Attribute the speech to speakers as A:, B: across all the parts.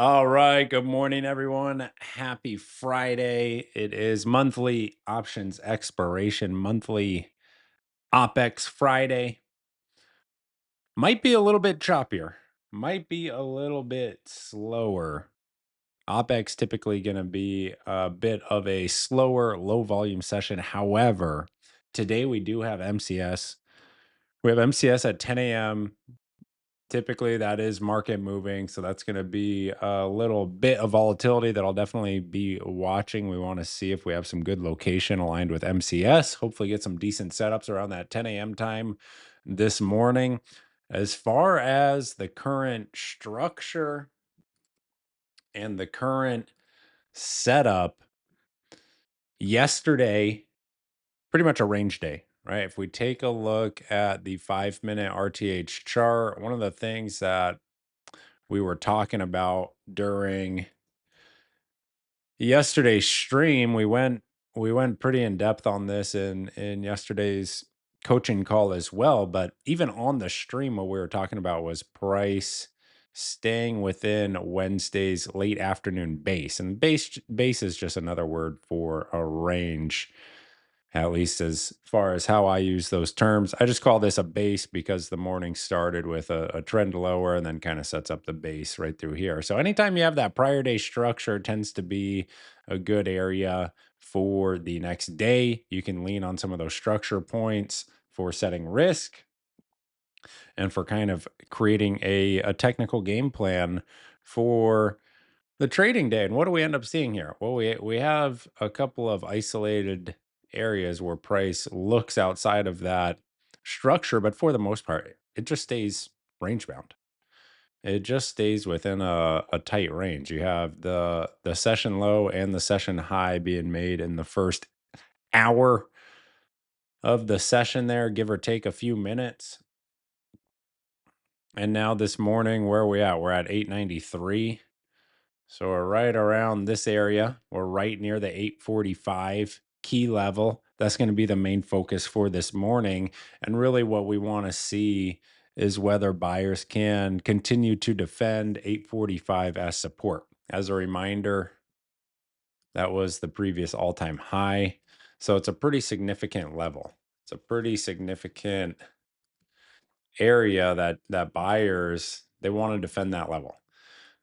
A: All right. Good morning, everyone. Happy Friday. It is monthly options expiration, monthly OPEX Friday. Might be a little bit choppier, might be a little bit slower. OPEX typically going to be a bit of a slower, low volume session. However, today we do have MCS. We have MCS at 10 a.m. Typically, that is market moving, so that's gonna be a little bit of volatility that I'll definitely be watching. We wanna see if we have some good location aligned with MCS, hopefully get some decent setups around that 10 a.m. time this morning. As far as the current structure and the current setup, yesterday, pretty much a range day, right? If we take a look at the 5-minute RTH chart, one of the things that we were talking about during yesterday's stream, we went pretty in depth on this in yesterday's coaching call as well. But even on the stream, what we were talking about was price staying within Wednesday's late afternoon base. And base is just another word for a range, at least as far as how I use those terms. I just call this a base because the morning started with a trend lower and then kind of sets up the base right through here. So anytime you have that prior day structure, it tends to be a good area for the next day. You can lean on some of those structure points for setting risk and for kind of creating a technical game plan for the trading day. And what do we end up seeing here? Well, we have a couple of isolated areas where price looks outside of that structure, but for the most part, it just stays range bound. It just stays within a tight range. You have the session low and the session high being made in the first hour of the session there, give or take a few minutes. And now this morning, where are we at? We're at 893. So we're right around this area. We're right near the 845 key level. That's going to be the main focus for this morning. And really, what we want to see is whether buyers can continue to defend 845 as support. As a reminder, that was the previous all time high. So it's a pretty significant level. It's a pretty significant area that buyers they want to defend that level.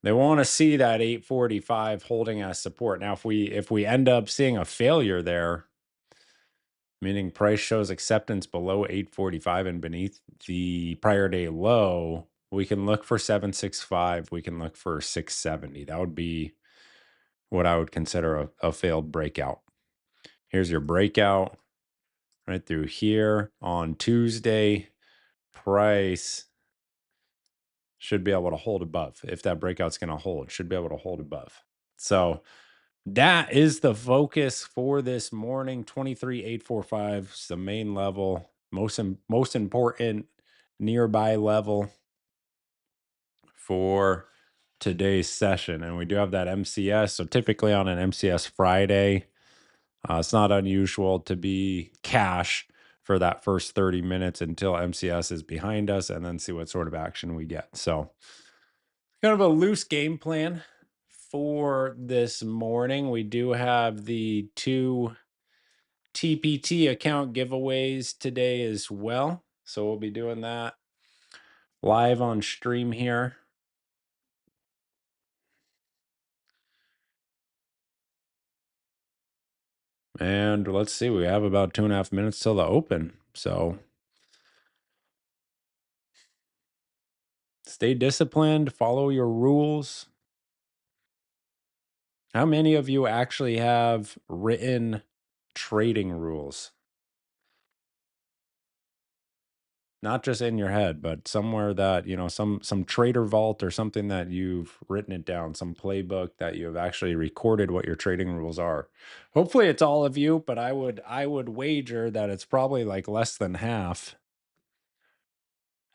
A: They want to see that 845 holding as support. Now, if we end up seeing a failure there, meaning price shows acceptance below 845 and beneath the prior day low, we can look for 765. We can look for 670. That would be what I would consider a failed breakout. Here's your breakout right through here on Tuesday. Price should be able to hold above. If that breakout's going to hold, should be able to hold above. So that is the focus for this morning. 23,845 is the main level, most important nearby level for today's session. And we do have that MCS. So typically on an MCS Friday, it's not unusual to be cash for that first 30 minutes until MCS is behind us and then see what sort of action we get. So kind of a loose game plan for this morning. We do have the two TPT account giveaways today as well. So we'll be doing that live on stream here. And let's see, we have about 2.5 minutes till the open. So stay disciplined, follow your rules. How many of you actually have written trading rules? Not just in your head, but somewhere that, some trader vault or something that you've written it down, some playbook that you have actually recorded what your trading rules are. Hopefully it's all of you, but I would wager that it's probably like less than half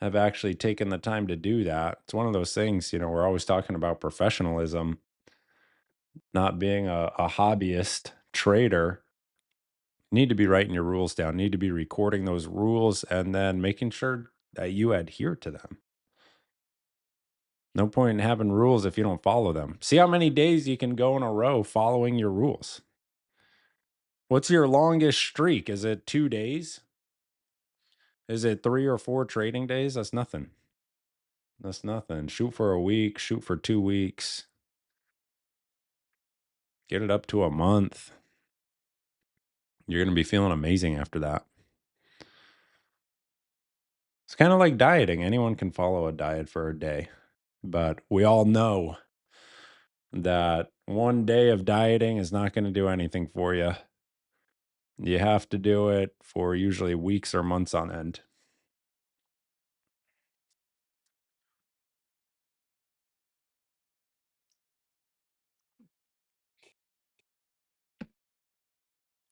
A: have actually taken the time to do that. It's one of those things, we're always talking about professionalism, not being a hobbyist trader. Need to be writing your rules down, need to be recording those rules and then making sure that you adhere to them. No point in having rules if you don't follow them. See how many days you can go in a row following your rules. What's your longest streak? Is it 2 days? Is it 3 or 4 trading days? That's nothing. That's nothing. Shoot for a week, shoot for 2 weeks, get it up to a month. You're going to be feeling amazing after that. It's kind of like dieting. Anyone can follow a diet for a day, but we all know that one day of dieting is not going to do anything for you. You have to do it for usually weeks or months on end.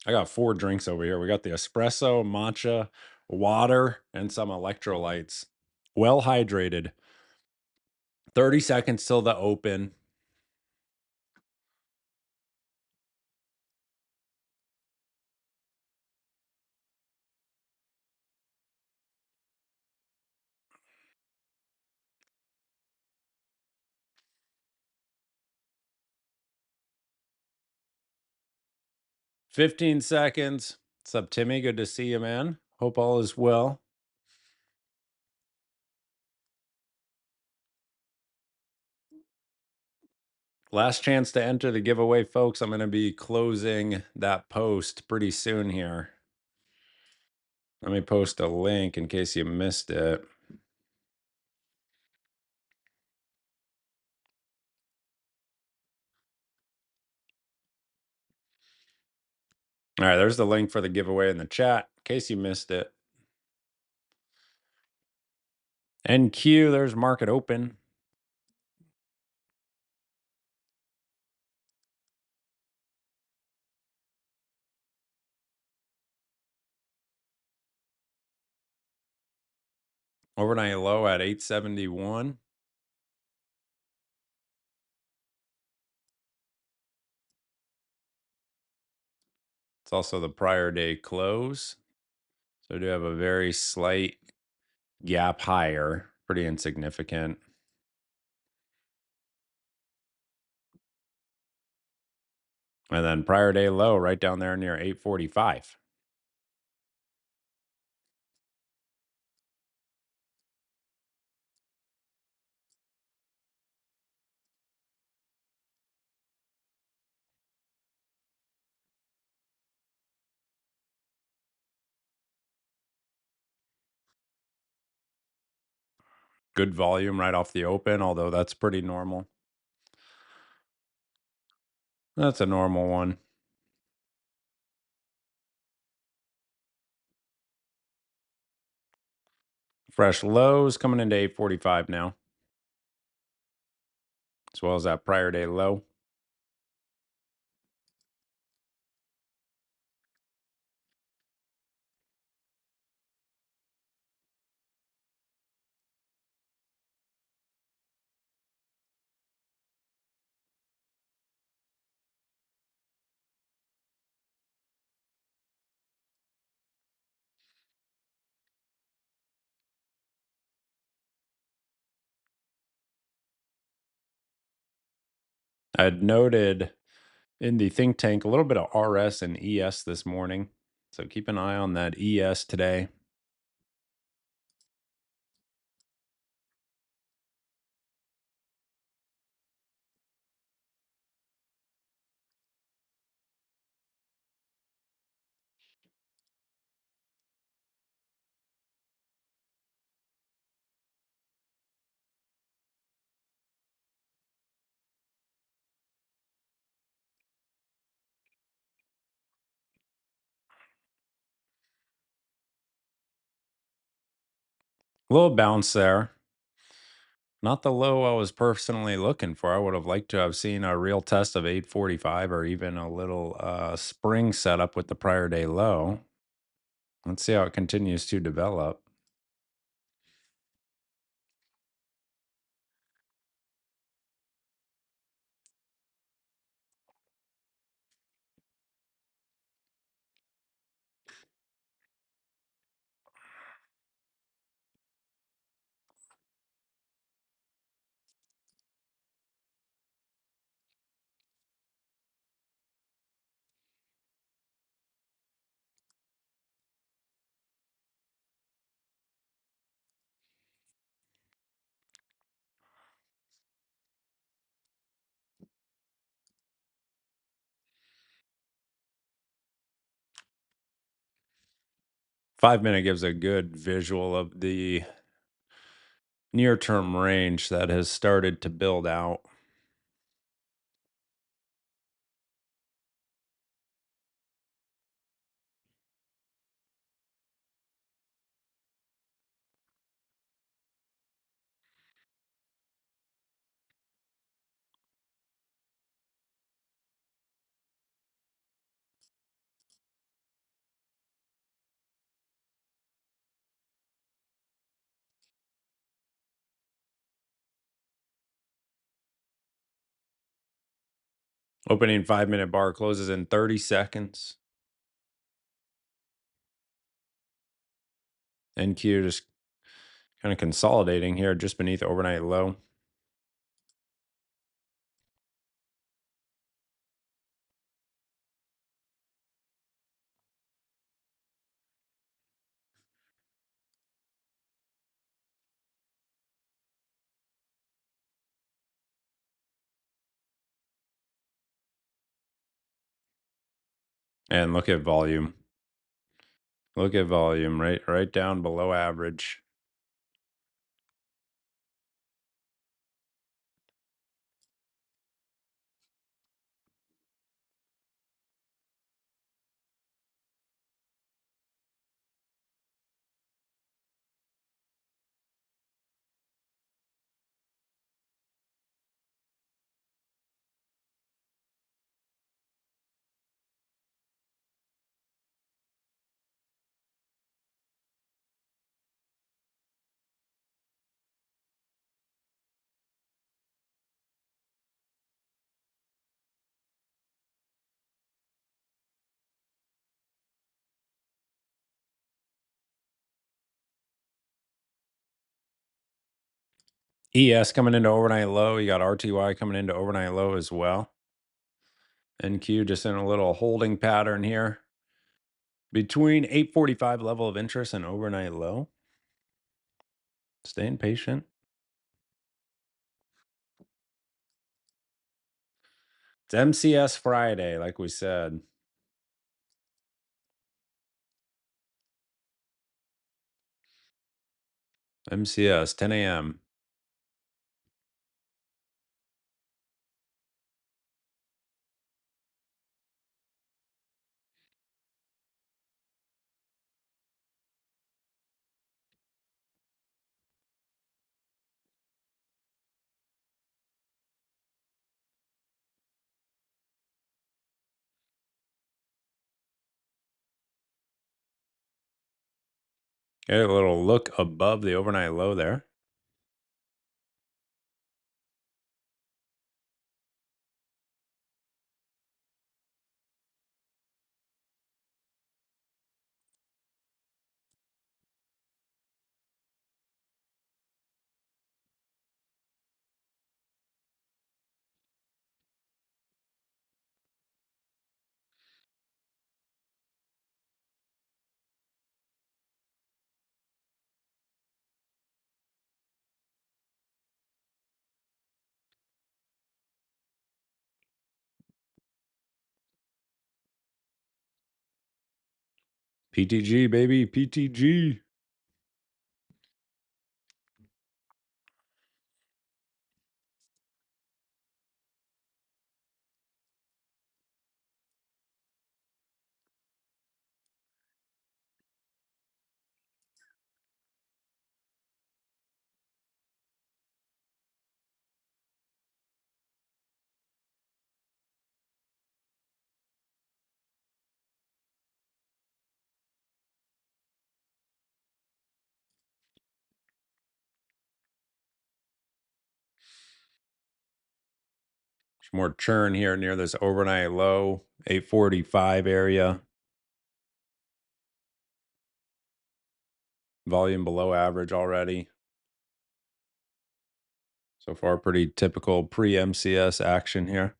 A: I got 4 drinks over here. We got the espresso, matcha, water, and some electrolytes. Well hydrated. 30 seconds till the open. $15. What's up, Timmy? Good to see you, man. Hope all is well. Last chance to enter the giveaway, folks. I'm going to be closing that post pretty soon here. Let me post a link in case you missed it. All right, there's the link for the giveaway in the chat in case you missed it. NQ, there's market open. Overnight low at 871. It's also the prior day close. So we do have a very slight gap higher, pretty insignificant. And then prior day low right down there near 845. Good volume right off the open, although that's pretty normal. That's a normal one. Fresh lows coming into 845 now, as well as that prior day low. I had noted in the think tank a little bit of RS and ES this morning. So keep an eye on that ES today. A little bounce there. Not the low I was personally looking for. I would have liked to have seen a real test of 845 or even a little spring setup with the prior day low. Let's see how it continues to develop. 5 minute gives a good visual of the near term range that has started to build out. Opening 5 minute bar closes in 30 seconds. NQ just kind of consolidating here just beneath overnight low. And look at volume. Look at volume, right down below average. ES coming into overnight low. You got RTY coming into overnight low as well. NQ just in a little holding pattern here between 845 level of interest and overnight low. Staying patient. It's MCS Friday, like we said. MCS, 10 a.m. Get a little look above the overnight low there. PTG, baby, PTG. There's more churn here near this overnight low, 845 area. Volume below average already. So far, pretty typical pre-MCS action here.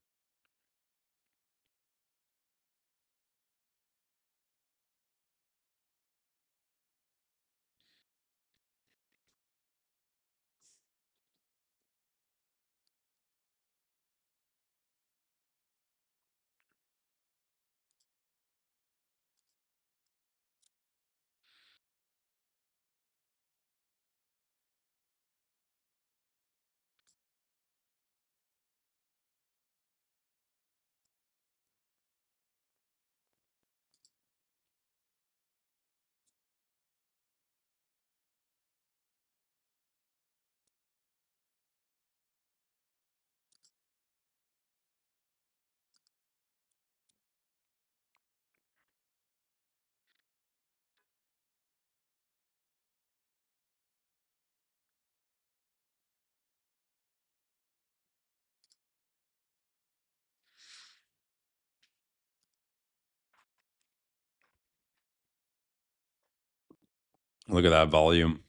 A: Look at that volume.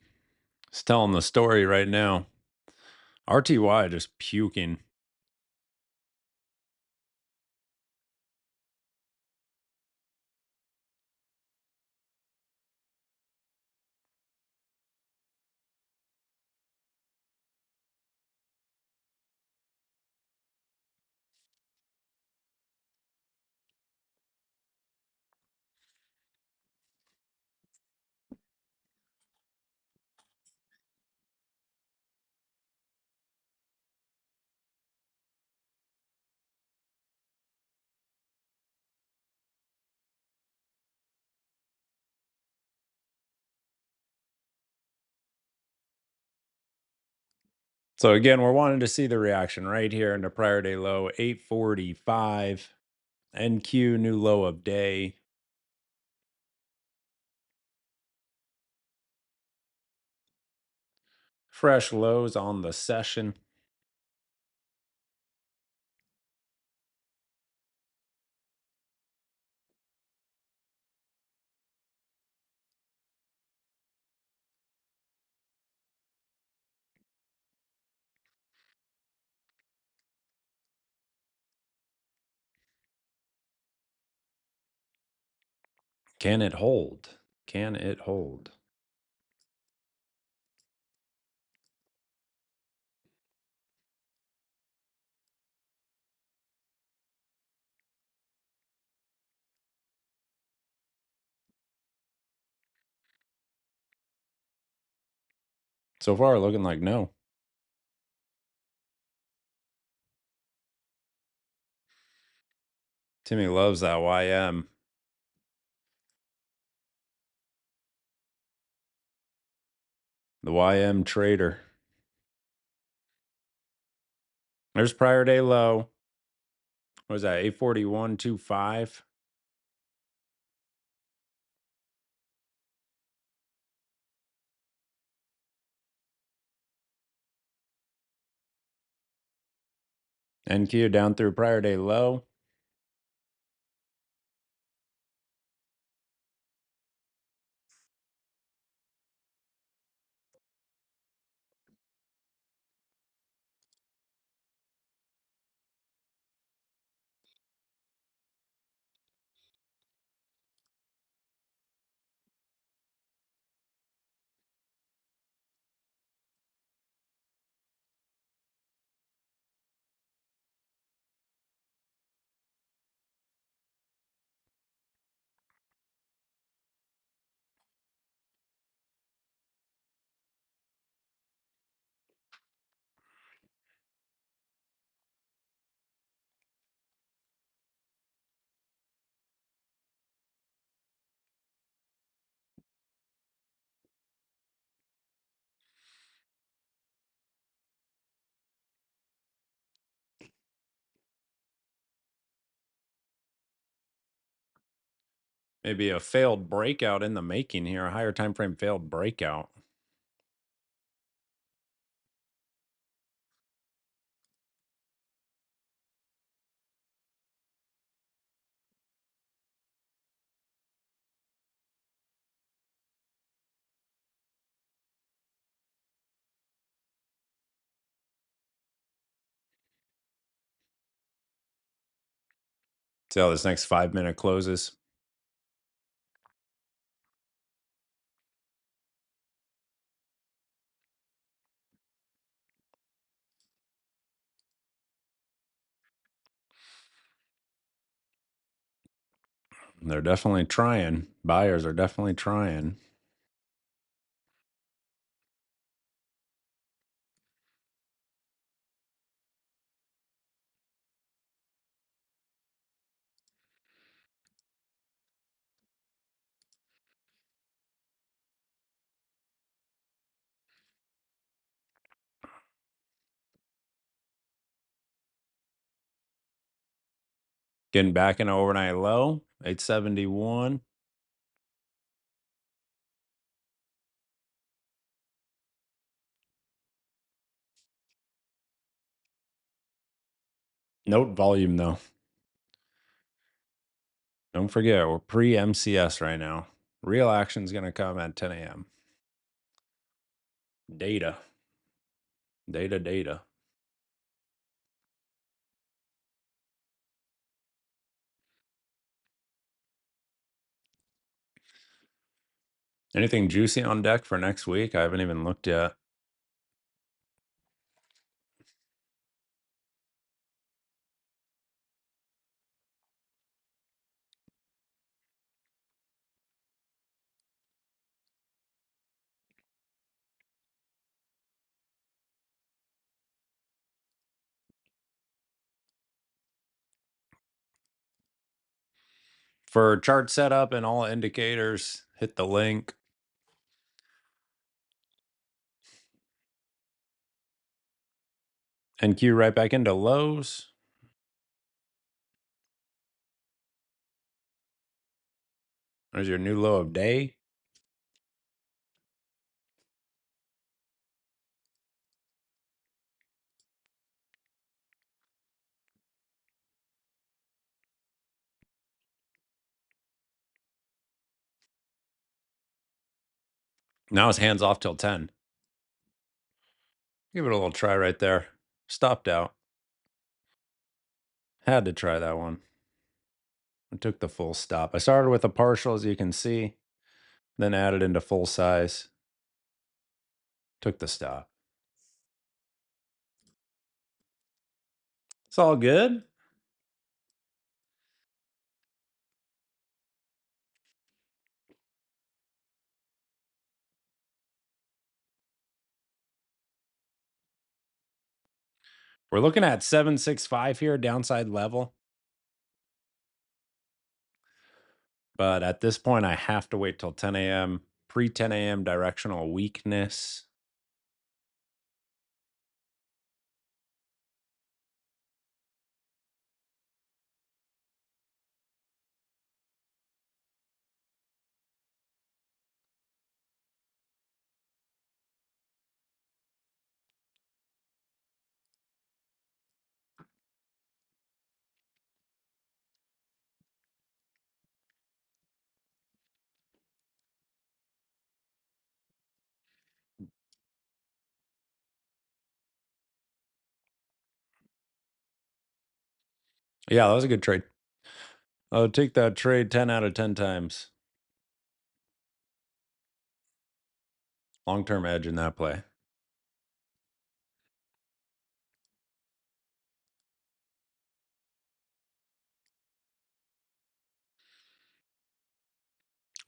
A: It's telling the story right now. RTY just puking. So again, we're wanting to see the reaction right here into prior day low, 845. NQ, new low of day. Fresh lows on the session. Can it hold? Can it hold? So far, looking like no. Timmy loves that YM. The YM trader. There's prior day low. What was that? 841.25. NQ down through prior day low. Maybe a failed breakout in the making here. A higher time frame failed breakout. See how this next 5-minute closes. They're definitely trying. Buyers are definitely trying. Getting back in overnight low, 871. Note volume though. Don't forget, we're pre MCS right now. Real action's going to come at 10 a.m. Data. Data, data. Anything juicy on deck for next week? I haven't even looked yet. For chart setup and all indicators, hit the link. NQ right back into lows. There's your new low of day. Now his hands off till 10. Give it a little try right there. Stopped out. Had to try that one. I took the full stop. I started with a partial, as you can see, then added into full size. Took the stop. It's all good. We're looking at 765 here, downside level. But at this point, I have to wait till 10 a.m. Pre 10 a.m. directional weakness. Yeah, that was a good trade. I'll take that trade 10 out of 10 times. Long-term edge in that play.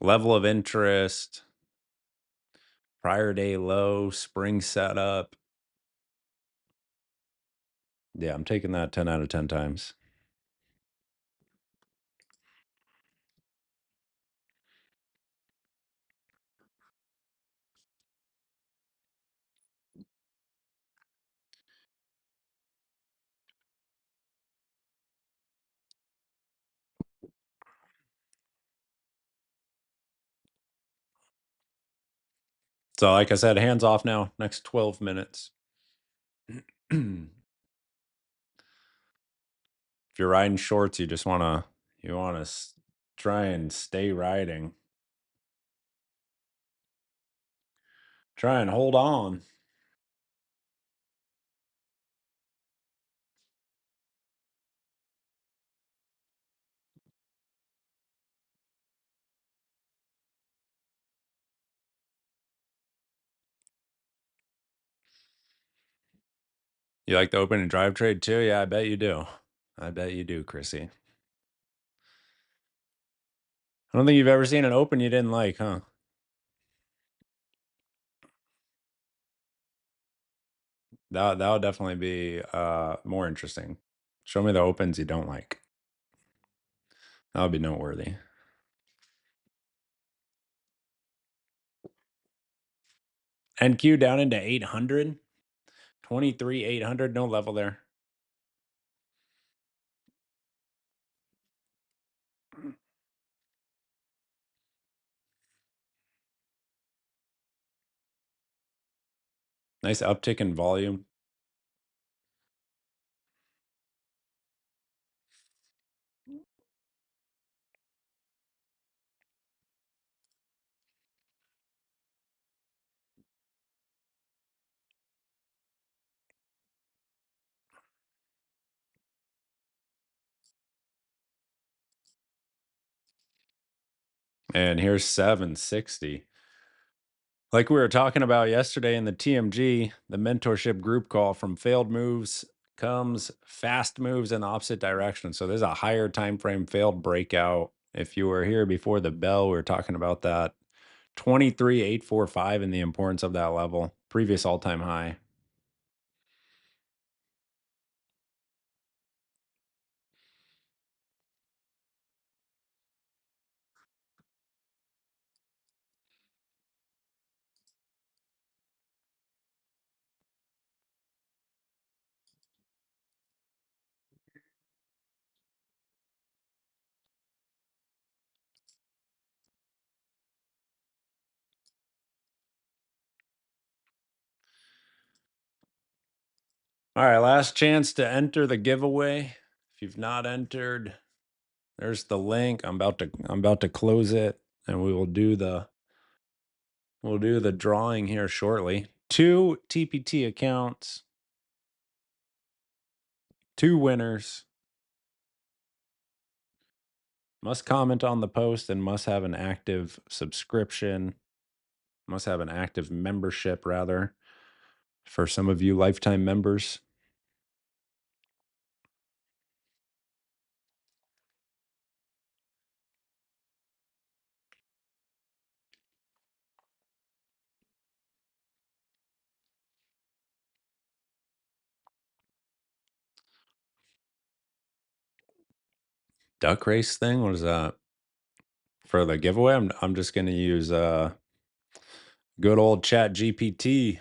A: Level of interest. Prior day low. Spring setup. Yeah, I'm taking that 10 out of 10 times. So, like I said, hands off now. Next 12 minutes. If you're riding shorts, you just wanna try and stay riding. Try and hold on. You like the open and drive trade too? Yeah, I bet you do. I bet you do, Chrissy. I don't think you've ever seen an open you didn't like, huh? That would definitely be more interesting. Show me the opens you don't like. That would be noteworthy. NQ down into 800. 23, 800, no level there. Nice uptick in volume. And here's 760. Like we were talking about yesterday in the TMG, the mentorship group call, from failed moves comes fast moves in the opposite direction. So there's a higher time frame failed breakout. If you were here before the bell, we were talking about that 23,845 and the importance of that level, previous all-time high. All right, last chance to enter the giveaway. If you've not entered, there's the link. I'm about to close it, and we'll do the drawing here shortly. 2 TPT accounts, 2 winners. Must comment on the post and must have an active subscription, must have an active membership rather, for some of you lifetime members. Duck race thing, what is that? For the giveaway, I'm just going to use good old Chat GPT.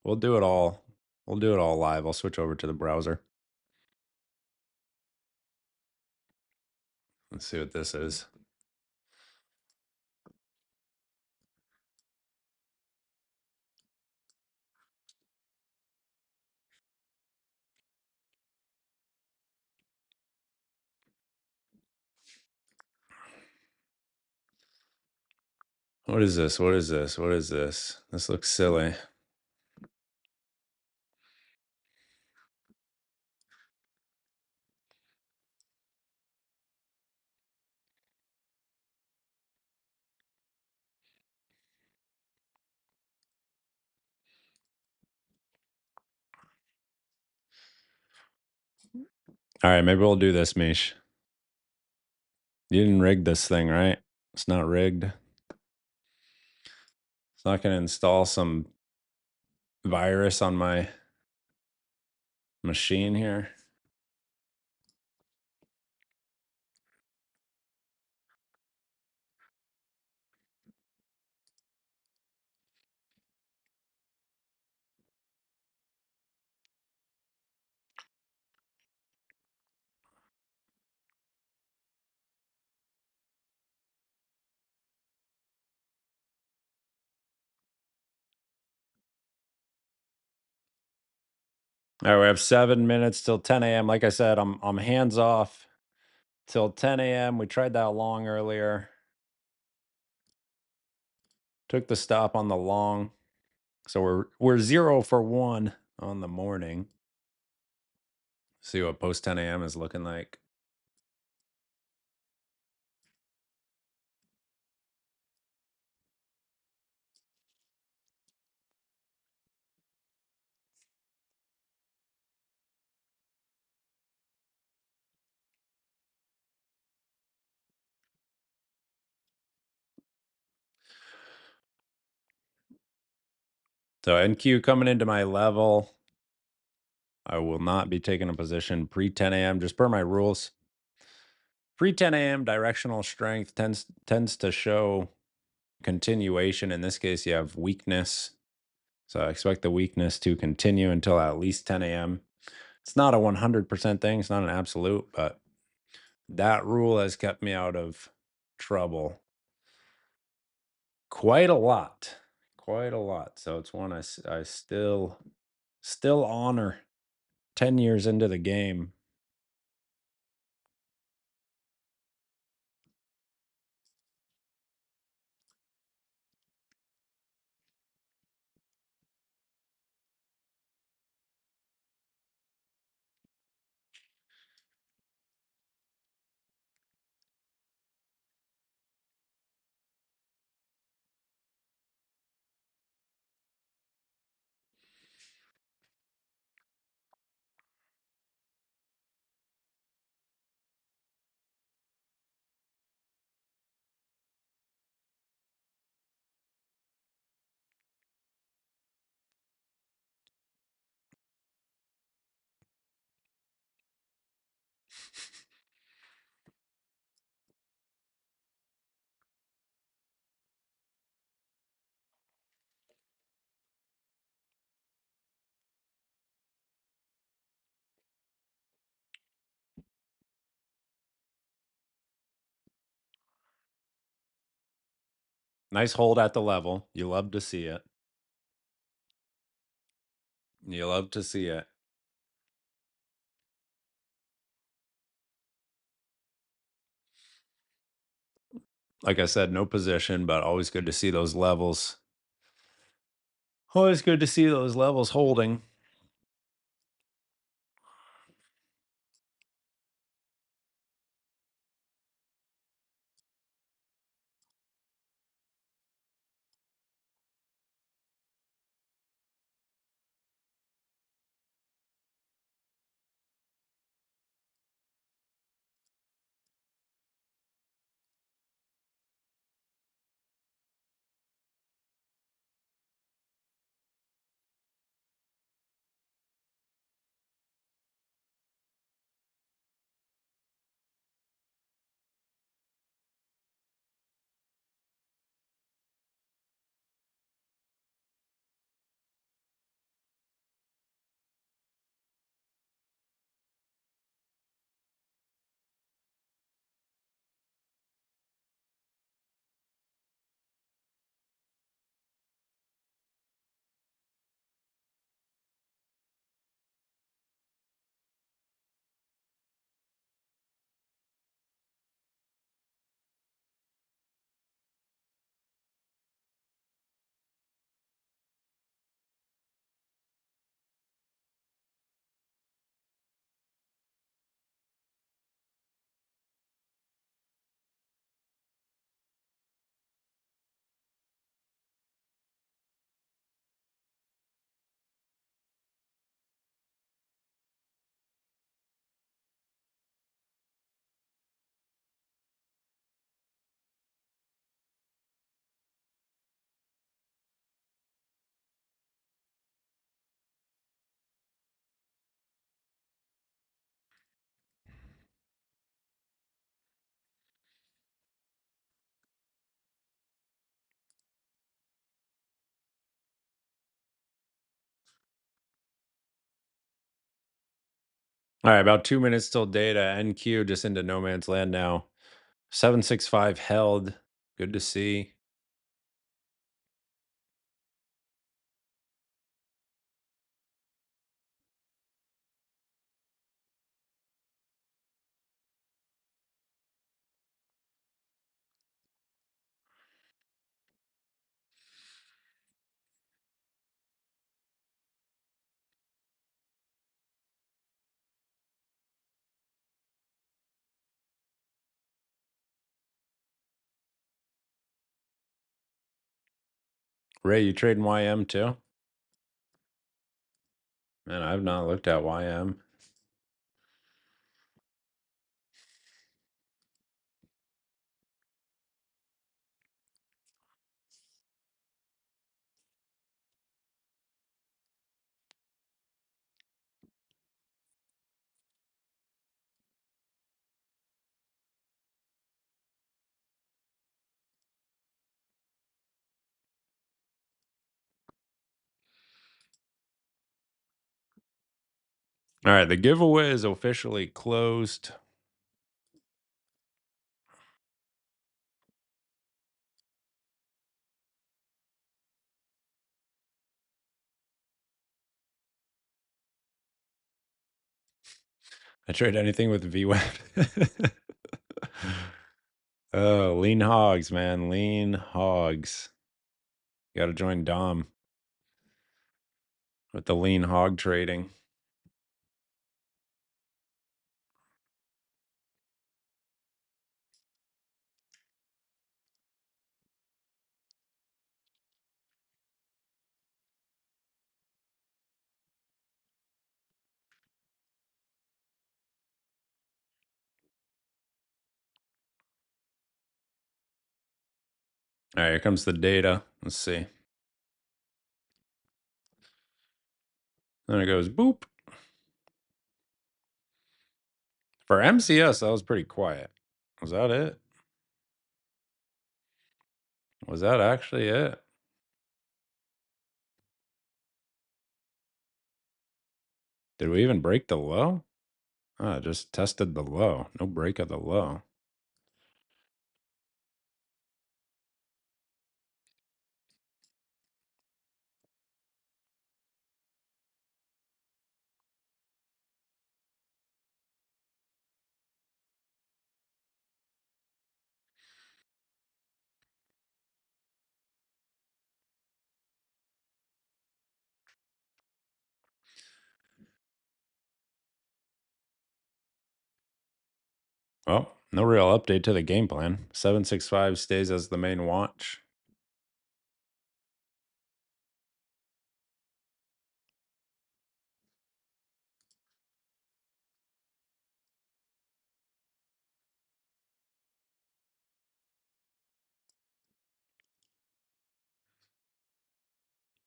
A: We'll do it all. We'll do it all live. I'll switch over to the browser. Let's see what this is. What is this? What is this? What is this? This looks silly. All right, maybe we'll do this, Mish. You didn't rig this thing, right? It's not rigged. It's not going to install some virus on my machine here. All right, we have 7 minutes till 10 a.m. Like I said, I'm hands off till 10 a.m. We tried that long earlier. Took the stop on the long. So we're 0 for 1 on the morning. See what post 10 a.m. is looking like. So NQ coming into my level. I will not be taking a position pre 10 a.m. just per my rules. Pre 10 a.m. directional strength tends to show continuation. In this case, you have weakness. So I expect the weakness to continue until at least 10 a.m. It's not a 100% thing. It's not an absolute, but that rule has kept me out of trouble quite a lot. Quite a lot. So it's one I still honor 10 years into the game. Nice hold at the level. You love to see it. You love to see it. Like I said, no position, but always good to see those levels. Always good to see those levels holding. All right, about 2 minutes till data. NQ just into no man's land now. 765 held. Good to see. Ray, you trading YM too? Man, I've not looked at YM. All right, the giveaway is officially closed. I trade anything with VWAP. Oh, lean hogs, man. Lean hogs. Got to join Dom with the lean hog trading. All right, here comes the data. Let's see. Then it goes boop. For MCS, that was pretty quiet. Was that it? Was that actually it? Did we even break the low? Oh, just tested the low. No break of the low. Well, no real update to the game plan. 765 stays as the main watch.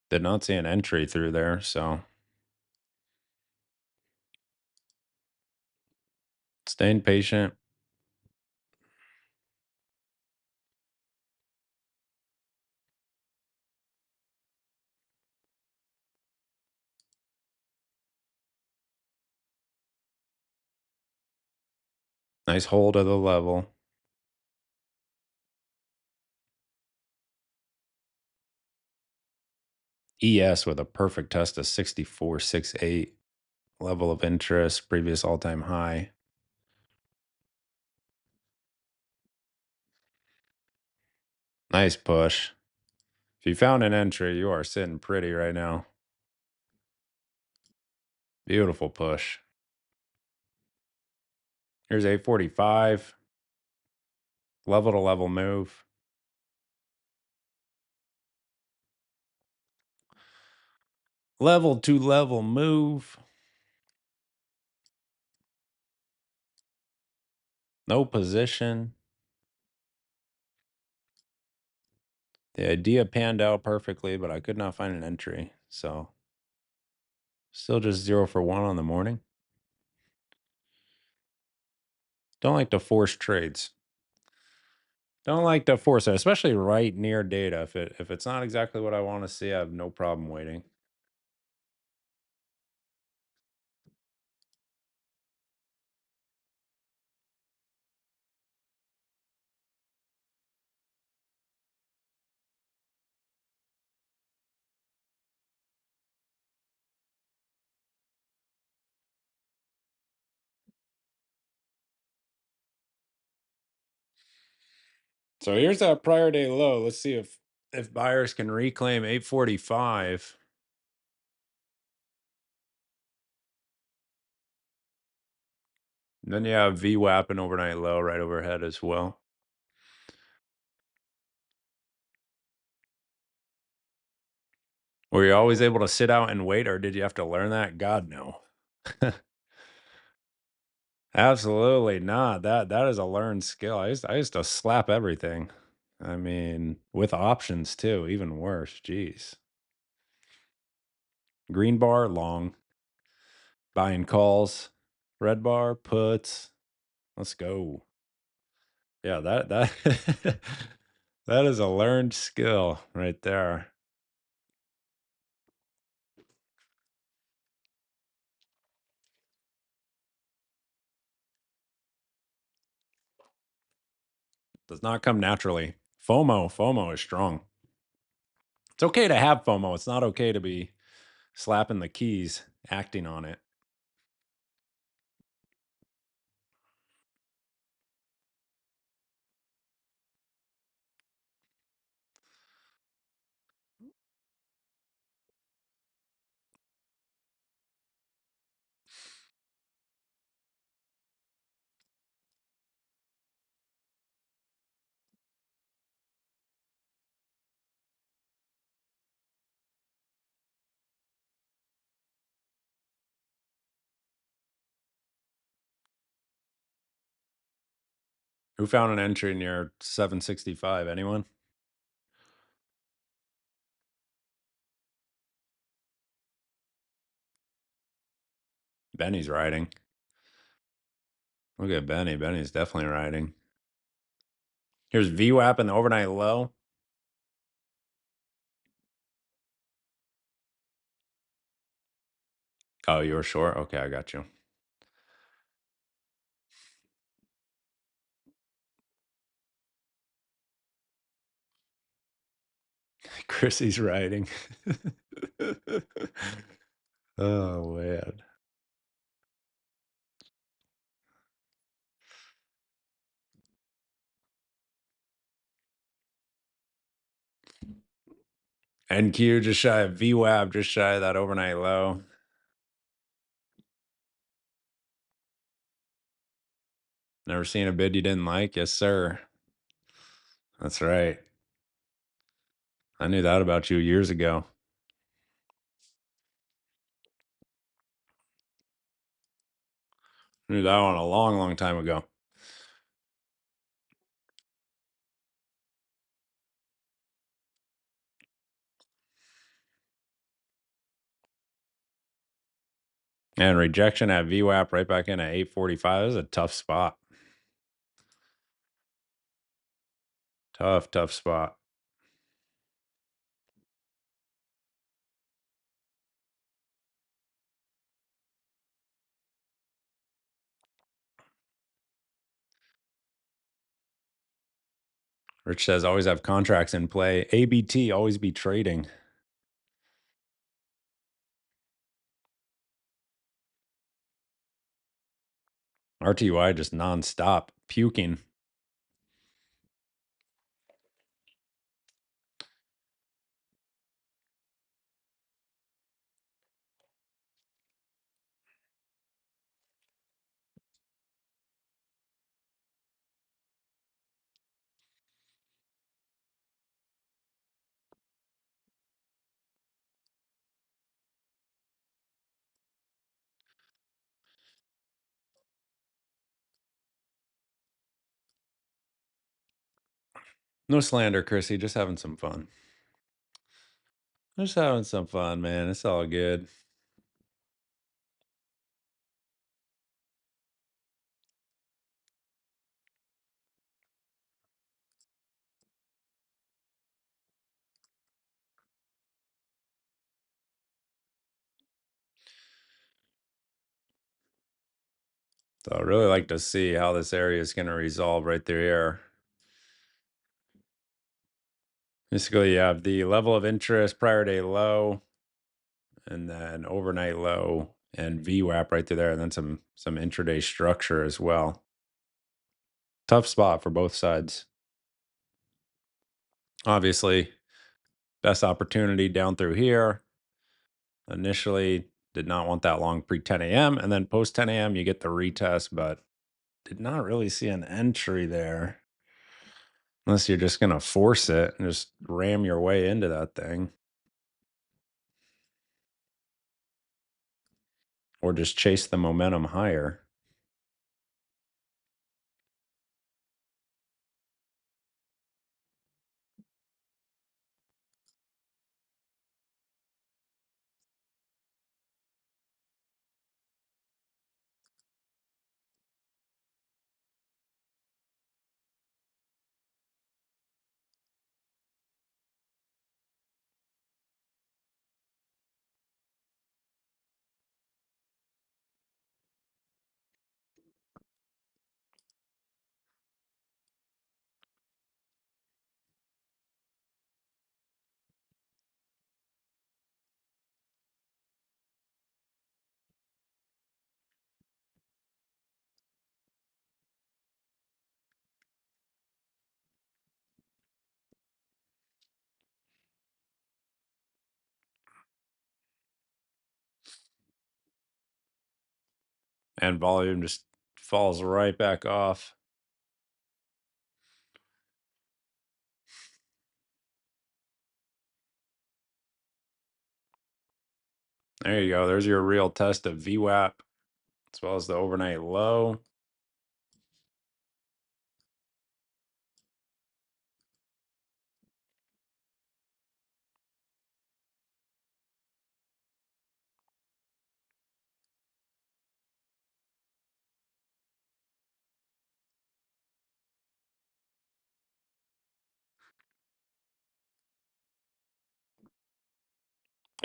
A: Did not see an entry through there, so staying patient. Nice hold of the level. ES with a perfect test of 64.68. Level of interest, previous all time high. Nice push. If you found an entry, you are sitting pretty right now. Beautiful push. Here's 845. Level to level move. Level to level move. No position. The idea panned out perfectly, but I could not find an entry. So still just 0 for 1 on the morning. Don't like to force trades. Don't like to force it, especially right near data. If it's not exactly what I want to see, I have no problem waiting. So here's that prior day low. Let's see if buyers can reclaim 845. Then you have VWAP and overnight low right overhead as well. Were you always able to sit out and wait, or did you have to learn that? God, no. Absolutely not. That is a learned skill. I used to slap everything. I mean, with options too, even worse. Jeez. Green bar, long. Buying calls. Red bar, puts. Let's go. Yeah, that that is a learned skill right there. Does not come naturally. FOMO is strong. It's okay to have FOMO. It's not okay to be slapping the keys, acting on it. Who found an entry near 765? Anyone? Benny's riding. Look at Benny. Benny's definitely riding. Here's VWAP in the overnight low. Oh, you were short? Okay, I got you. Chrissy's riding. Oh, man. NQ just shy of VWAP, just shy of that overnight low. Never seen a bid you didn't like? Yes, sir. That's right. I knew that about you years ago. I knew that one a long, long time ago. And rejection at VWAP right back in at 845 is a tough spot. Tough, tough spot. Rich says always have contracts in play. ABT, always be trading. RTY just nonstop puking. No slander, Chrissy. Just having some fun. Just having some fun, man. It's all good. So I really like to see how this area is going to resolve right through here. Basically, you have the level of interest, prior day low, and then overnight low and VWAP right through there, and then some intraday structure as well. Tough spot for both sides. Obviously, best opportunity down through here. Initially, did not want that long pre 10 a.m. And then post 10 a.m., you get the retest, but did not really see an entry there. Unless you're just going to force it and just ram your way into that thing. Or just chase the momentum higher. And volume just falls right back off. There you go. There's your real test of VWAP as well as the overnight low.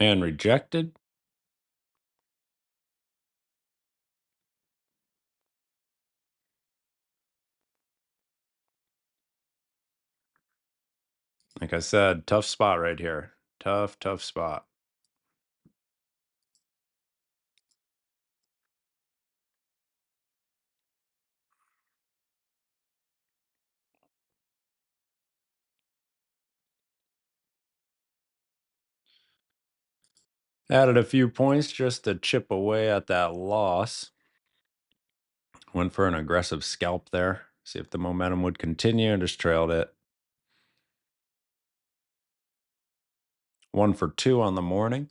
A: And rejected. Like I said, tough spot right here. Tough spot. Added a few points just to chip away at that loss. Went for an aggressive scalp there. See if the momentum would continue and just trailed it. 1 for 2 on the morning.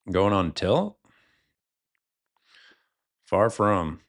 A: Going on tilt? Far from.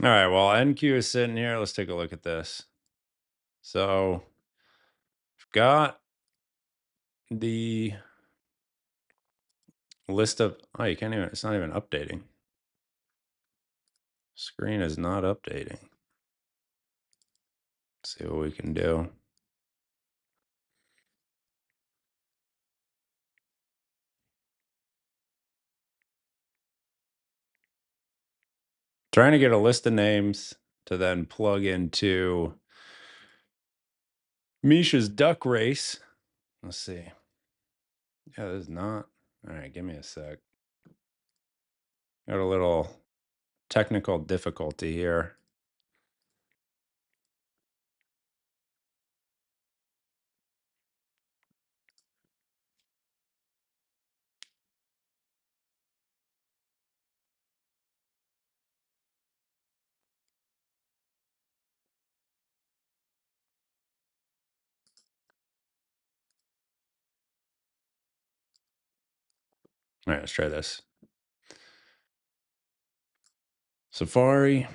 A: All right, well, NQ is sitting here. Let's take a look at this. So, we've got the list of, oh, you can't even, it's not even updating. Screen is not updating. Let's see what we can do. Trying to get a list of names to then plug into Misha's duck race. Let's see. Yeah, this is not. All right, give me a sec. Got a little technical difficulty here. All right, let's try this. Safari.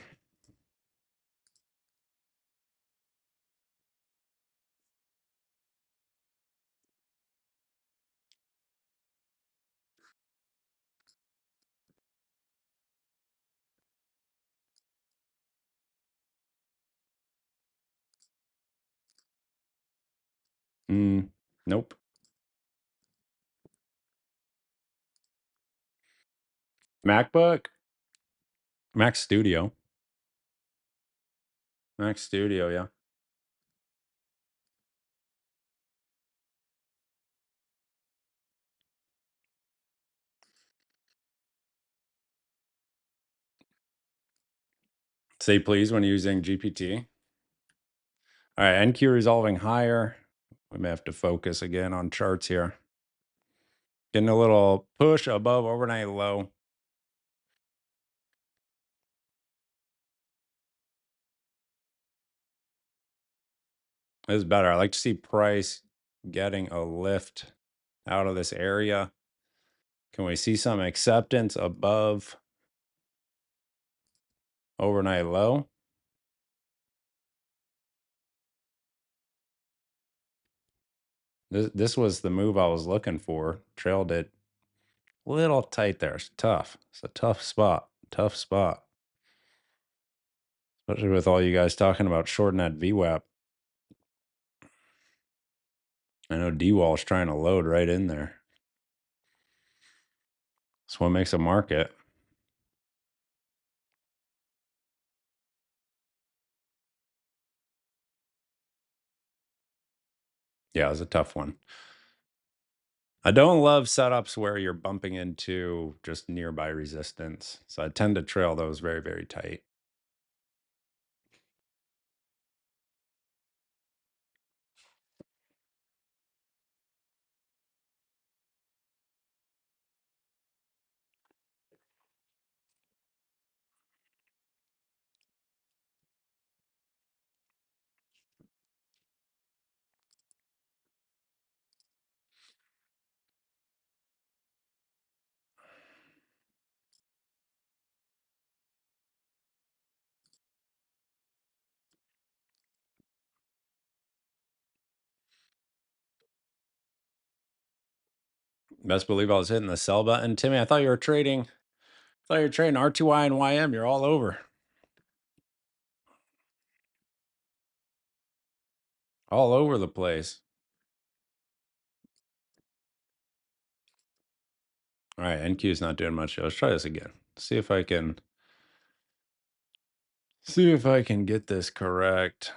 A: Nope. MacBook. Mac Studio. Mac Studio, yeah. Say please when using GPT. All right, NQ resolving higher. We may have to focus again on charts here. Getting a little push above overnight low. This is better. I like to see price getting a lift out of this area. Can we see some acceptance above overnight low. This was the move I was looking for. Trailed it a little tight there. It's tough. It's a tough spot. Tough spot. Especially with all you guys talking about shorting that VWAP. I know D-Wall's trying to load right in there. That's what makes a market. Yeah, it was a tough one. I don't love setups where you're bumping into just nearby resistance. So I tend to trail those very, very tight. Best believe I was hitting the sell button. Timmy, I thought you were trading R2Y and YM. You're all over. All over the place. All right, NQ is not doing much. Let's try this again. See if I can get this correct.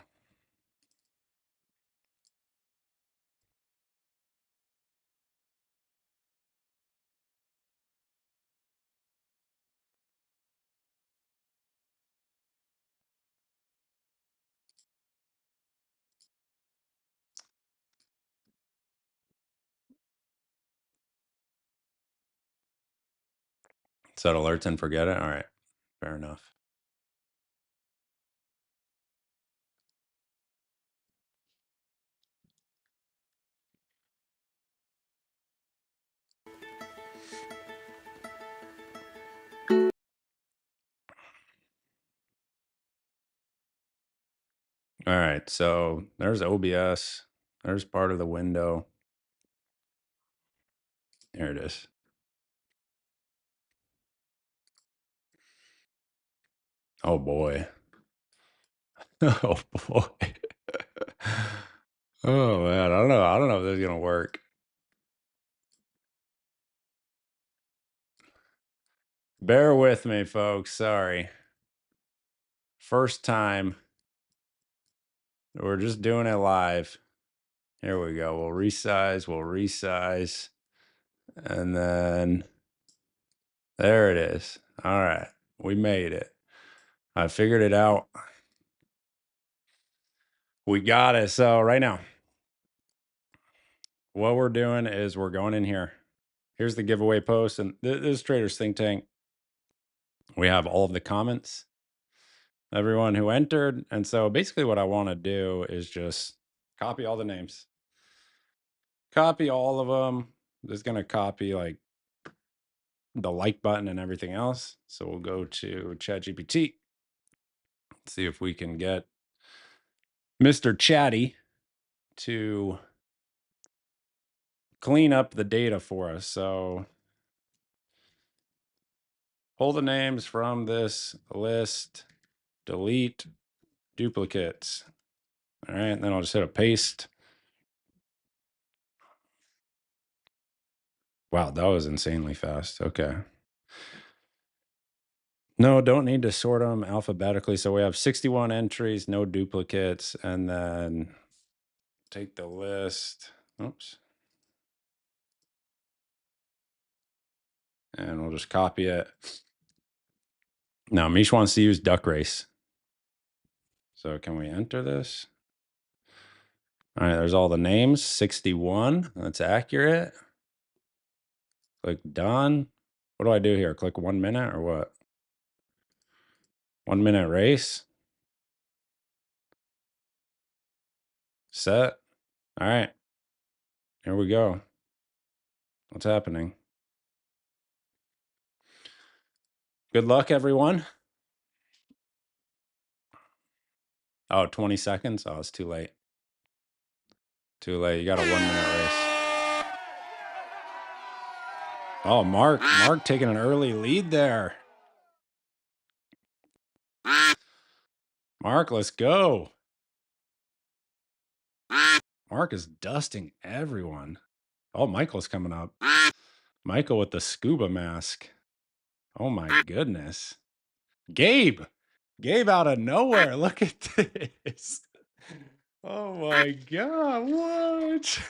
A: Set alerts and forget it. All right, fair enough. All right, so there's OBS. There's part of the window. Here it is. Oh boy. Oh boy. Oh man, I don't know. I don't know if this is gonna work. Bear with me, folks. Sorry. First time. We're just doing it live. Here we go. We'll resize. And then there it is. All right. We made it. I figured it out. We got it. So right now, what we're doing is we're going in here. Here's the giveaway post. And this is Traders Think Tank. We have all of the comments, everyone who entered. And so basically what I want to do is just copy all the names. Copy all of them. Just going to copy like the like button and everything else. So we'll go to ChatGPT. See if we can get Mr. Chatty to clean up the data for us. So pull the names from this list, delete duplicates. All right, and then I'll just hit a paste. Wow, that was insanely fast. Okay. No, don't need to sort them alphabetically. So we have 61 entries, no duplicates, and then take the list. Oops. And we'll just copy it. Now, Mish wants to use duck race. So can we enter this? All right, there's all the names, 61. That's accurate. Click done. What do I do here? Click 1 minute or what? 1 minute race. Set. All right. Here we go. What's happening? Good luck, everyone. Oh, 20 seconds? Oh, it's too late. Too late. You got a 1-minute race. Oh, Mark taking an early lead there. Mark, let's go. Mark is dusting everyone. Oh, Michael's coming up. Michael with the scuba mask. Oh my goodness. Gabe. Gabe out of nowhere. Look at this. Oh my god. What?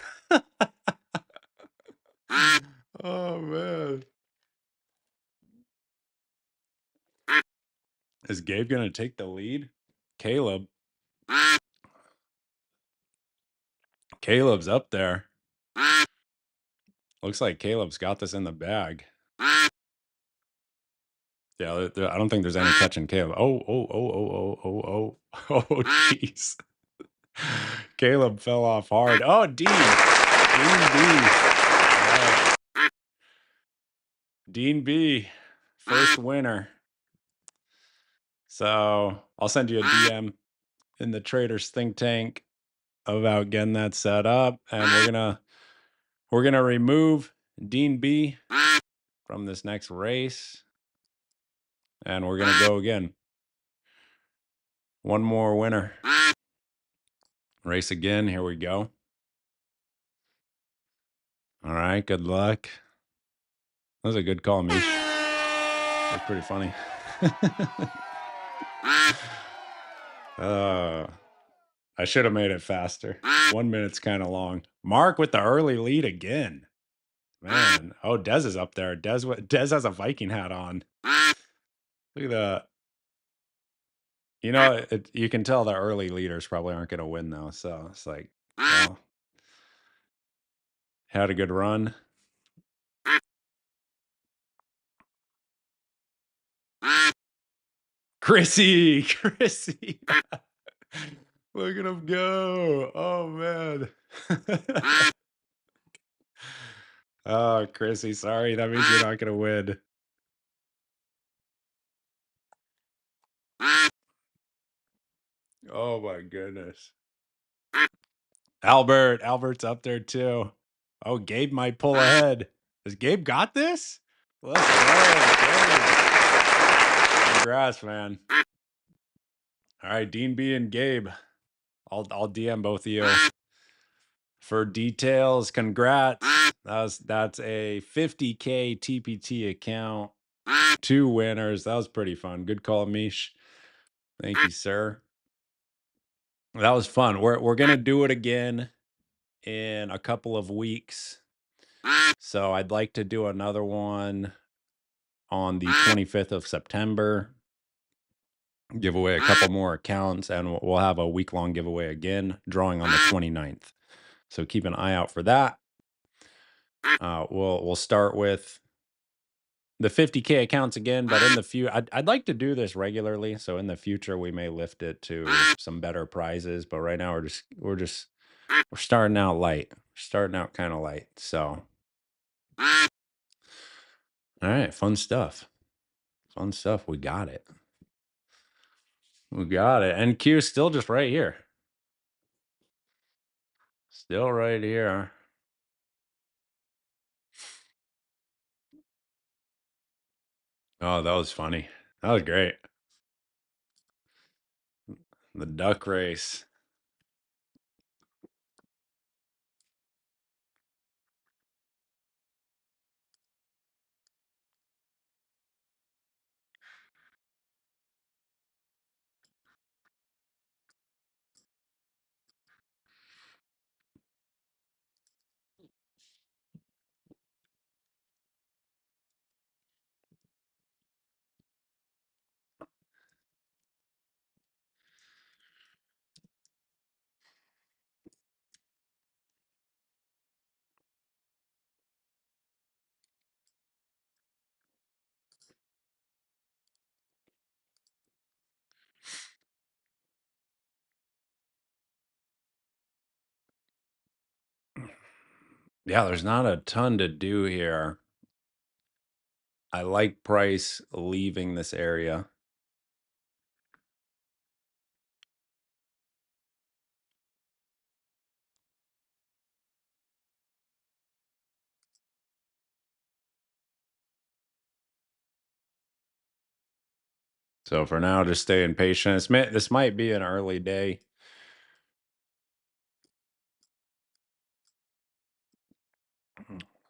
A: Oh man. Is Gabe going to take the lead? Caleb. Caleb's up there. Looks like Caleb's got this in the bag. Yeah, I don't think there's any catching Caleb. Oh, jeez. Caleb fell off hard. Oh, Dean B. All right. Dean B, first winner. So I'll send you a DM in the Traders Think Tank about getting that set up, and we're gonna remove Dean B from this next race, and we're gonna go again. One more winner. Race again. Here we go. All right. Good luck. That was a good call, Mish. That was pretty funny. I should have made it faster. 1 minute's kind of long. Mark with the early lead again. Man. Oh, Dez is up there. Dez has a Viking hat on. Look at that. You know, you can tell the early leaders probably aren't going to win though. So it's like, well, had a good run. Chrissy. Look at him go. Oh man. Oh, Chrissy, sorry. That means you're not going to win. Oh my goodness. Albert's up there too. Oh, Gabe might pull ahead. Has Gabe got this? Let's go. Congrats, man. All right, Dean B and Gabe. I'll DM both of you for details. Congrats. That's a 50K TPT account. 2 winners. That was pretty fun. Good call, Mish. Thank you, sir. That was fun. We're gonna do it again in a couple of weeks. So I'd like to do another one on the 25th of September. Give away a couple more accounts, and we'll have a week-long giveaway again, drawing on the 29th. So keep an eye out for that. We'll start with the 50K accounts again, but in the future, I'd like to do this regularly. So in the future, we may lift it to some better prizes. But right now, we're starting out light. Starting out kind of light. So, all right, fun stuff. Fun stuff. We got it. We got it. And Q's still just right here. Still right here. Oh, that was funny. That was great. The duck race. Yeah, there's not a ton to do here. I like Price leaving this area. So for now, just staying patient. This might be an early day.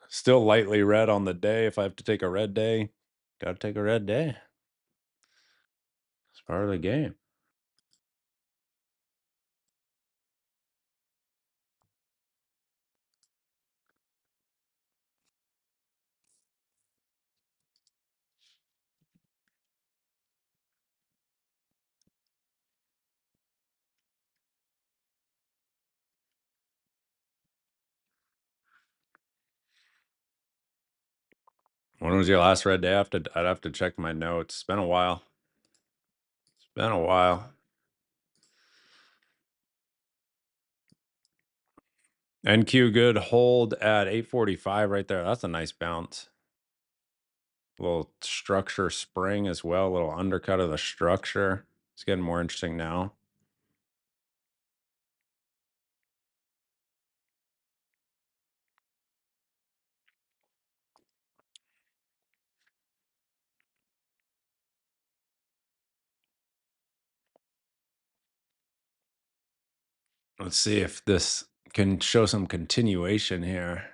A: Still lightly red on the day. If I have to take a red day, gotta take a red day. It's part of the game. When was your last red day? I'd have to check my notes. It's been a while. It's been a while. NQ good hold at 845 right there. That's a nice bounce. Little structure spring as well, a little undercut of the structure. It's getting more interesting now. Let's see if this can show some continuation here.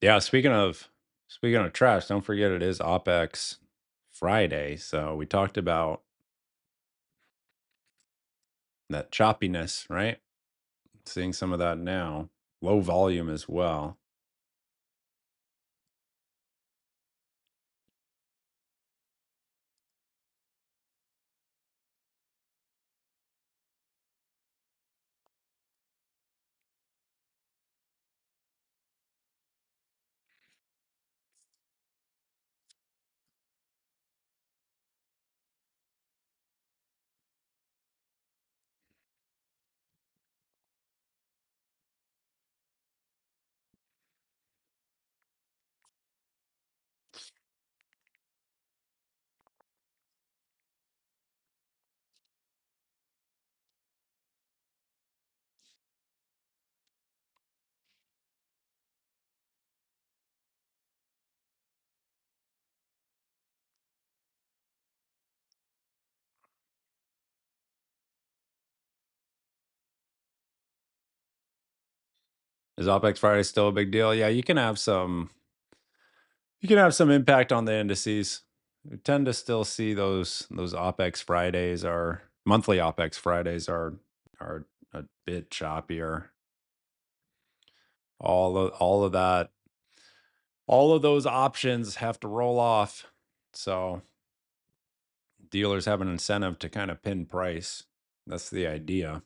A: Yeah, speaking of trash, don't forget it is OPEX Friday. So we talked about that choppiness, right? Seeing some of that now. Low volume as well. Is OPEX Friday still a big deal? Yeah, you can have some impact on the indices. We tend to still see those OPEX Fridays are monthly OPEX Fridays are a bit choppier. All of those options have to roll off. So dealers have an incentive to kind of pin price. That's the idea.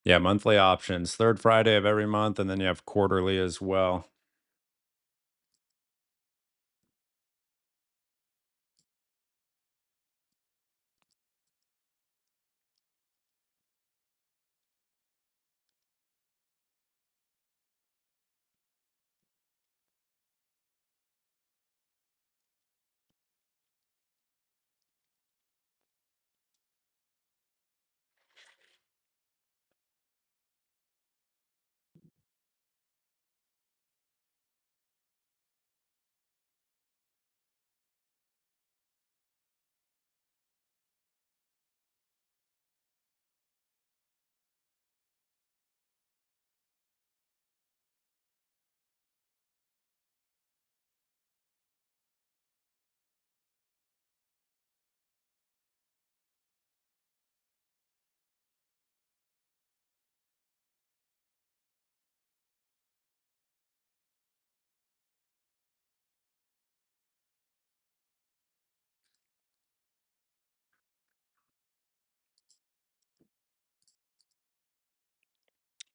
A: Yeah, monthly options, third Friday of every month, and then you have quarterly as well.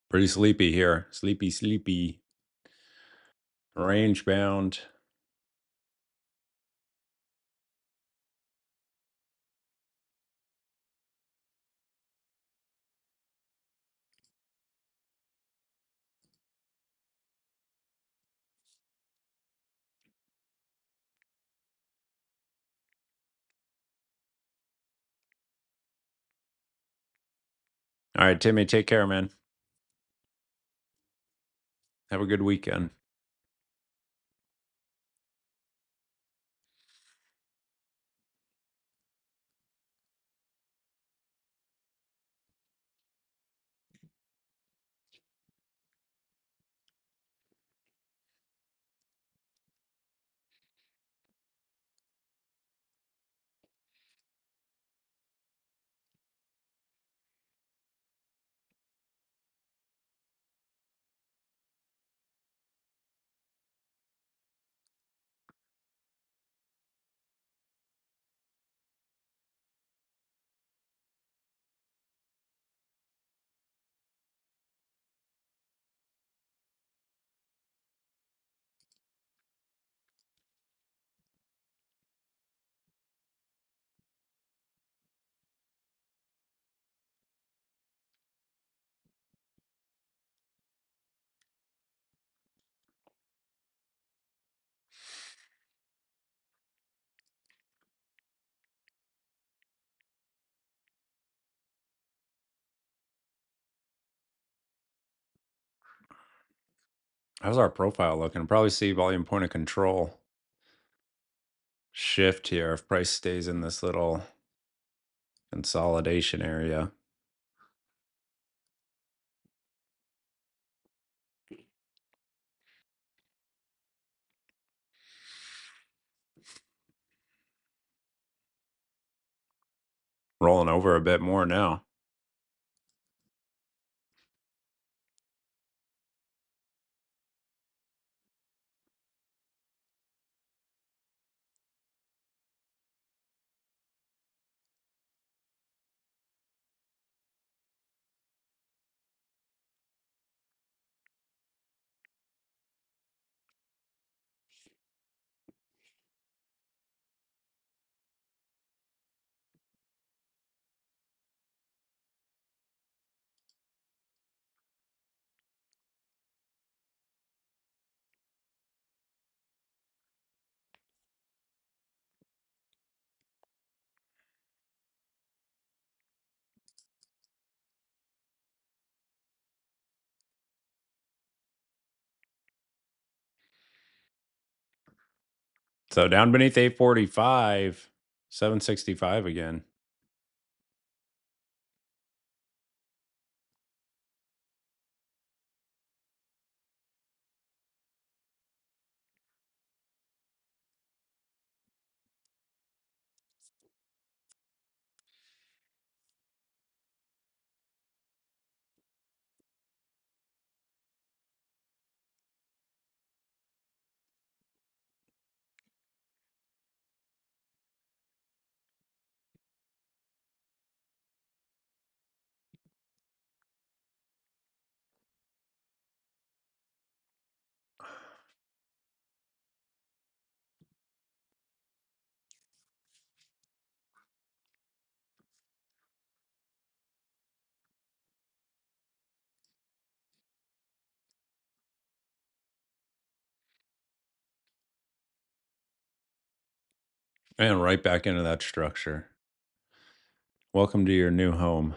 A: Pretty sleepy here. Sleepy, sleepy. Range bound. All right, Timmy, take care, man. Have a good weekend. How's our profile looking? Probably see volume point of control shift here if price stays in this little consolidation area. Rolling over a bit more now. So down beneath 845, 765 again. And right back into that structure. Welcome to your new home.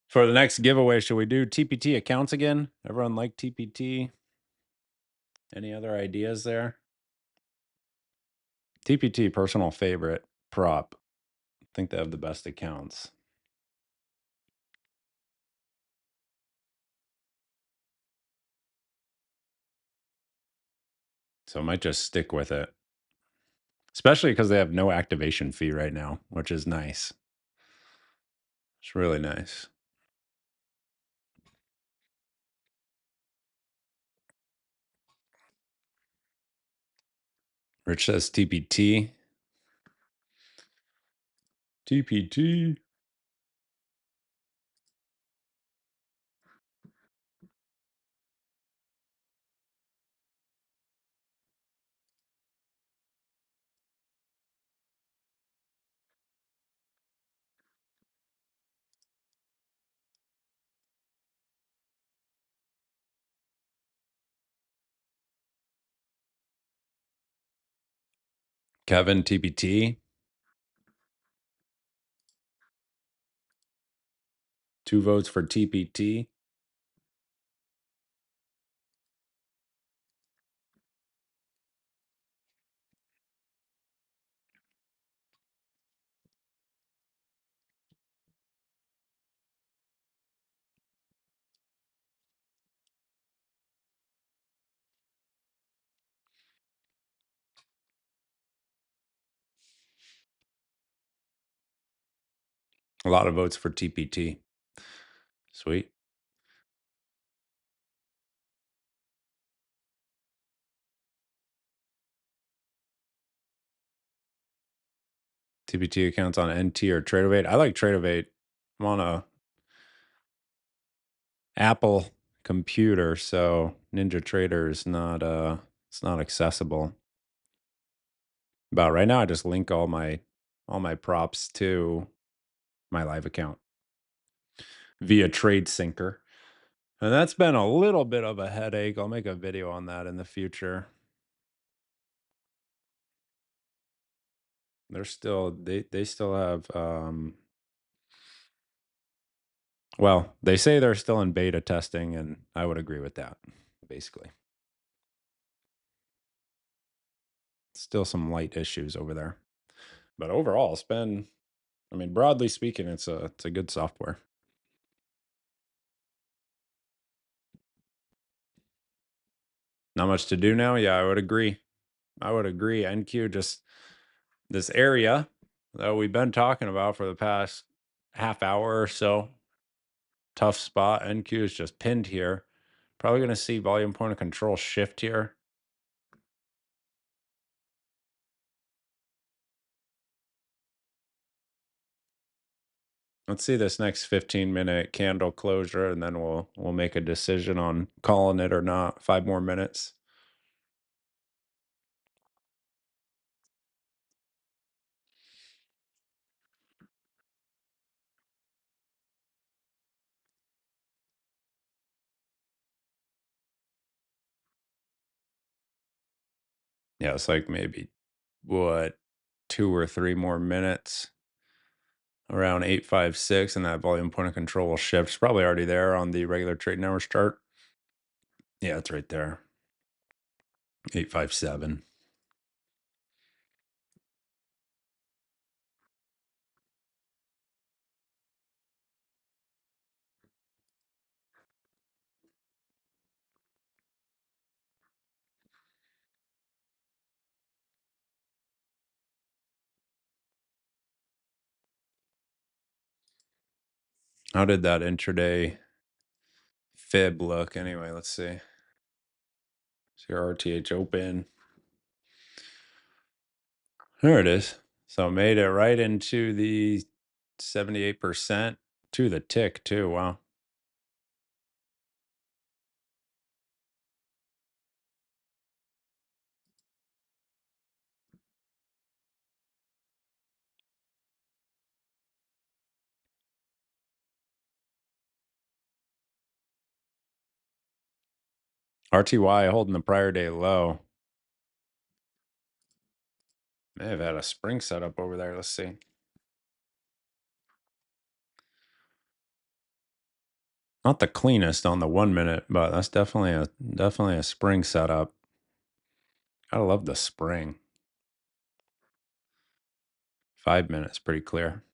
A: For the next giveaway, should we do TPT accounts again? Everyone like TPT? Any other ideas there? TPT, personal favorite prop. I think they have the best accounts. So I might just stick with it, especially because they have no activation fee right now, which is nice. It's really nice. Rich says TPT. TPT. Kevin, TPT. 2 votes for TPT. A lot of votes for TPT. Sweet. TPT accounts on NT or Tradeovate. I like Tradeovate. I'm on a Apple computer, so Ninja Trader is not it's not accessible. But right now I just link all my props to my live account via Trade Syncer. And that's been a little bit of a headache. I'll make a video on that in the future. They still have well, they say they're still in beta testing, and I would agree with that, basically. Still some light issues over there. But overall, it's been, I mean, broadly speaking, it's a good software. Not much to do now. Yeah, I would agree. I would agree. NQ just this area that we've been talking about for the past half hour or so. Tough spot. NQ is just pinned here. Probably going to see volume point of control shift here. Let's see this next 15-minute candle closure, and then we'll make a decision on calling it or not. 5 more minutes. Yeah, it's like maybe what 2 or 3 more minutes. Around 856, and that volume point of control will shift. It's probably already there on the regular trading hours chart. Yeah, it's right there. 857. How did that intraday fib look anyway. Let's see. See your RTH open. There it is. So made it right into the 78% to the tick too. Wow. RTY holding the prior day low. May have had a spring setup over there. Let's see. Not the cleanest on the 1 minute, but that's definitely a spring setup. Gotta love the spring. 5 minutes, pretty clear.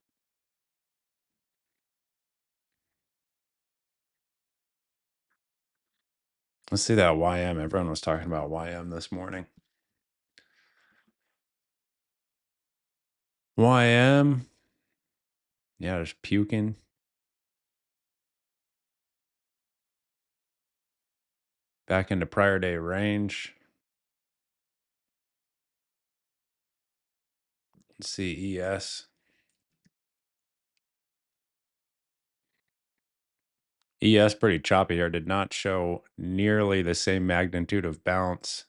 A: Let's see that YM. Everyone was talking about YM this morning. YM. Yeah, just puking. Back into prior day range. Let's see ES. ES pretty choppy here. Did not show nearly the same magnitude of bounce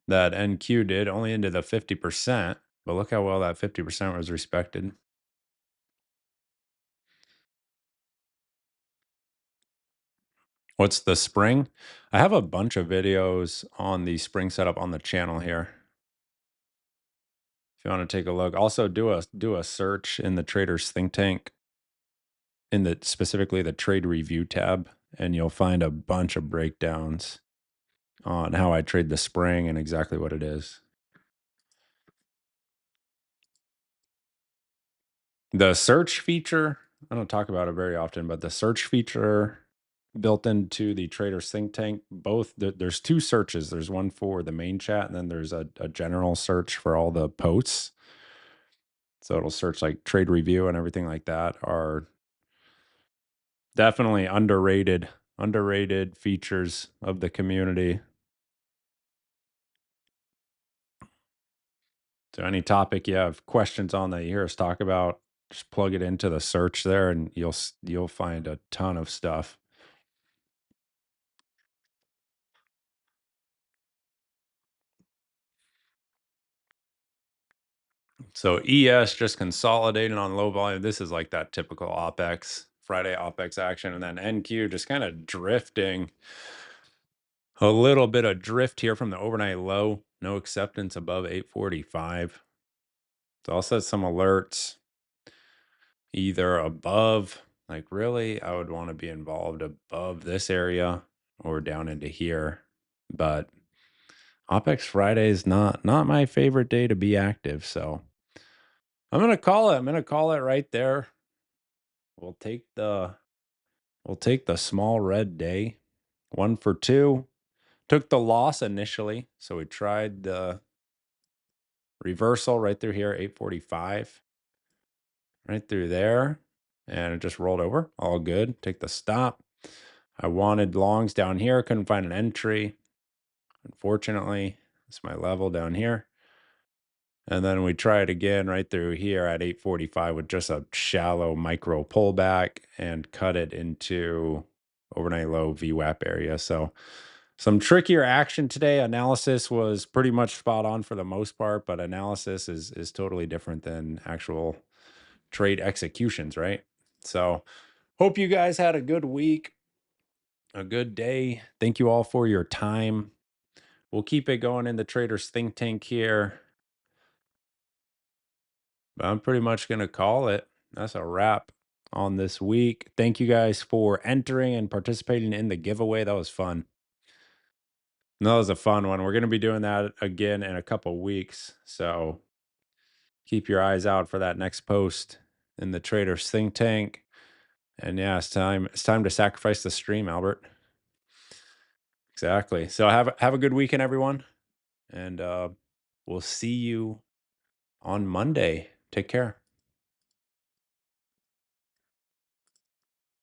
A: that NQ did, only into the 50%. But look how well that 50% was respected. What's the spring? I have a bunch of videos on the spring setup on the channel here. If you want to take a look, also do a search in the Traders Think Tank in the specifically the trade review tab, and you'll find a bunch of breakdowns on how I trade the spring and exactly what it is. The search feature, I don't talk about it very often, but the search feature built into the Traders Think Tank, there's two searches. There's one for the main chat, and then there's a general search for all the posts. So it'll search like trade review and everything like that are definitely underrated features of the community. So any topic you have questions on that you hear us talk about, just plug it into the search there and you'll find a ton of stuff. So ES just consolidated on low volume. This is like that typical OPEX, Friday OPEX action. And then NQ just kind of drifting. A little bit of drift here from the overnight low. No acceptance above 845. So I'll set some alerts either above, like really, I would want to be involved above this area or down into here. But OPEX Friday is not my favorite day to be active. So I'm gonna call it. I'm gonna call it right there. We'll take the small red day. 1 for 2. Took the loss initially. So we tried the reversal right through here, 845. Right through there. And it just rolled over. All good. Take the stop. I wanted longs down here. Couldn't find an entry. Unfortunately, it's my level down here. And then we try it again right through here at 845 with just a shallow micro pullback and cut it into overnight low VWAP area. So some trickier action today. Analysis was pretty much spot on for the most part, but analysis is totally different than actual trade executions, right? So hope you guys had a good week, a good day. Thank you all for your time. We'll keep it going in the Traders Think Tank here. But I'm pretty much going to call it. That's a wrap on this week. Thank you guys for entering and participating in the giveaway. That was fun. That was a fun one. We're going to be doing that again in a couple weeks. So keep your eyes out for that next post in the Traders Think Tank. And yeah, it's time to sacrifice the stream, Albert. Exactly. So have a good weekend, everyone. And we'll see you on Monday. Take care.